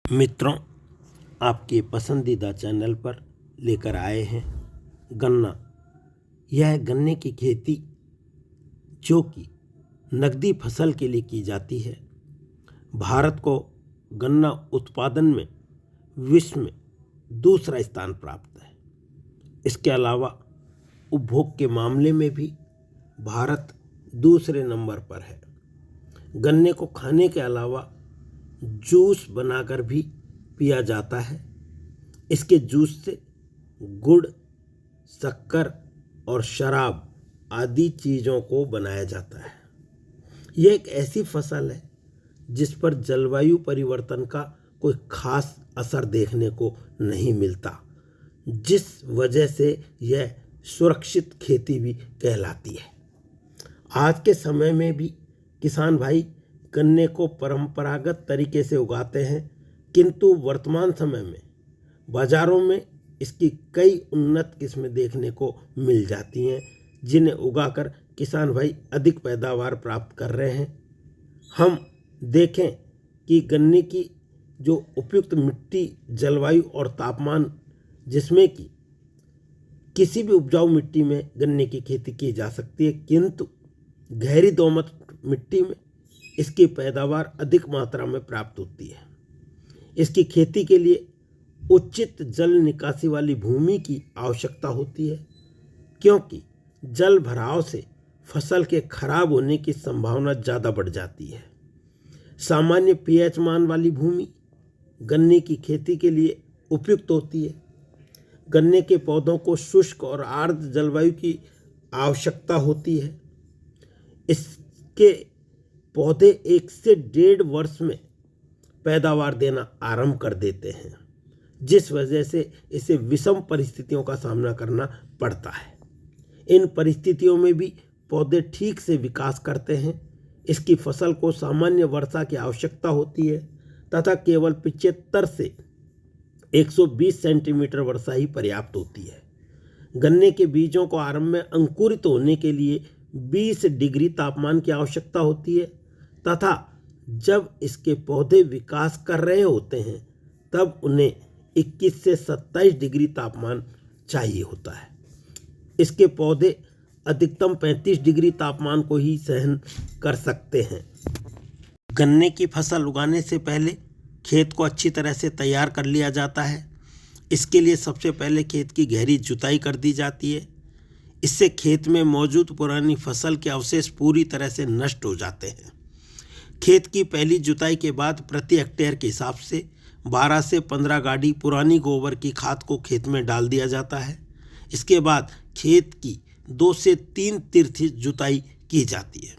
मित्रों, आपके पसंदीदा चैनल पर लेकर आए हैं गन्ना। यह गन्ने की खेती जो कि नकदी फसल के लिए की जाती है। भारत को गन्ना उत्पादन में विश्व में दूसरा स्थान प्राप्त है। इसके अलावा उपभोग के मामले में भी भारत दूसरे नंबर पर है। गन्ने को खाने के अलावा जूस बनाकर भी पिया जाता है। इसके जूस से गुड़, शक्कर और शराब आदि चीज़ों को बनाया जाता है। यह एक ऐसी फसल है जिस पर जलवायु परिवर्तन का कोई खास असर देखने को नहीं मिलता, जिस वजह से यह सुरक्षित खेती भी कहलाती है। आज के समय में भी किसान भाई गन्ने को परंपरागत तरीके से उगाते हैं, किंतु वर्तमान समय में बाज़ारों में इसकी कई उन्नत किस्में देखने को मिल जाती हैं, जिन्हें उगाकर किसान भाई अधिक पैदावार प्राप्त कर रहे हैं। हम देखें कि गन्ने की जो उपयुक्त मिट्टी, जलवायु और तापमान, जिसमें कि किसी भी उपजाऊ मिट्टी में गन्ने की खेती की जा सकती है, किंतु गहरी दोमट मिट्टी में इसकी पैदावार अधिक मात्रा में प्राप्त होती है। इसकी खेती के लिए उचित जल निकासी वाली भूमि की आवश्यकता होती है, क्योंकि जल भराव से फसल के खराब होने की संभावना ज़्यादा बढ़ जाती है। सामान्य पीएच मान वाली भूमि गन्ने की खेती के लिए उपयुक्त होती है। गन्ने के पौधों को शुष्क और आर्द्र जलवायु की आवश्यकता होती है। इसके पौधे 1 से 1.5 वर्ष में पैदावार देना आरंभ कर देते हैं, जिस वजह से इसे विषम परिस्थितियों का सामना करना पड़ता है। इन परिस्थितियों में भी पौधे ठीक से विकास करते हैं। इसकी फसल को सामान्य वर्षा की आवश्यकता होती है तथा केवल 75 से 120 सेंटीमीटर वर्षा ही पर्याप्त होती है। गन्ने के बीजों को आरंभ में अंकुरित होने के लिए 20 डिग्री तापमान की आवश्यकता होती है तथा जब इसके पौधे विकास कर रहे होते हैं तब उन्हें 21 से 27 डिग्री तापमान चाहिए होता है। इसके पौधे अधिकतम 35 डिग्री तापमान को ही सहन कर सकते हैं। गन्ने की फसल उगाने से पहले खेत को अच्छी तरह से तैयार कर लिया जाता है। इसके लिए सबसे पहले खेत की गहरी जुताई कर दी जाती है। इससे खेत में मौजूद पुरानी फसल के अवशेष पूरी तरह से नष्ट हो जाते हैं। खेत की पहली जुताई के बाद प्रति हेक्टेयर के हिसाब से 12 से 15 गाड़ी पुरानी गोबर की खाद को खेत में डाल दिया जाता है। इसके बाद खेत की 2 से 3 तिरछी जुताई की जाती है।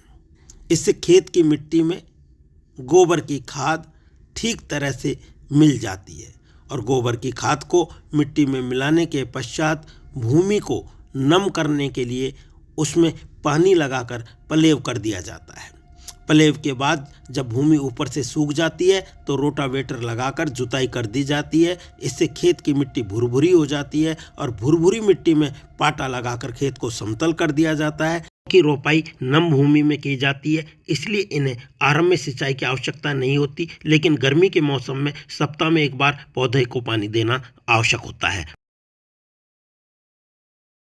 इससे खेत की मिट्टी में गोबर की खाद ठीक तरह से मिल जाती है और गोबर की खाद को मिट्टी में मिलाने के पश्चात भूमि को नम करने के लिए उसमें पानी लगाकर पलेव कर दिया जाता है। पलेव के बाद जब भूमि ऊपर से सूख जाती है तो रोटावेटर लगाकर जुताई कर दी जाती है। इससे खेत की मिट्टी भुरभुरी हो जाती है और भुरभुरी मिट्टी में पाटा लगाकर खेत को समतल कर दिया जाता है। की रोपाई नम भूमि में की जाती है, इसलिए इन्हें आरंभ में सिंचाई की आवश्यकता नहीं होती, लेकिन गर्मी के मौसम में सप्ताह में 1 बार पौधे को पानी देना आवश्यक होता है।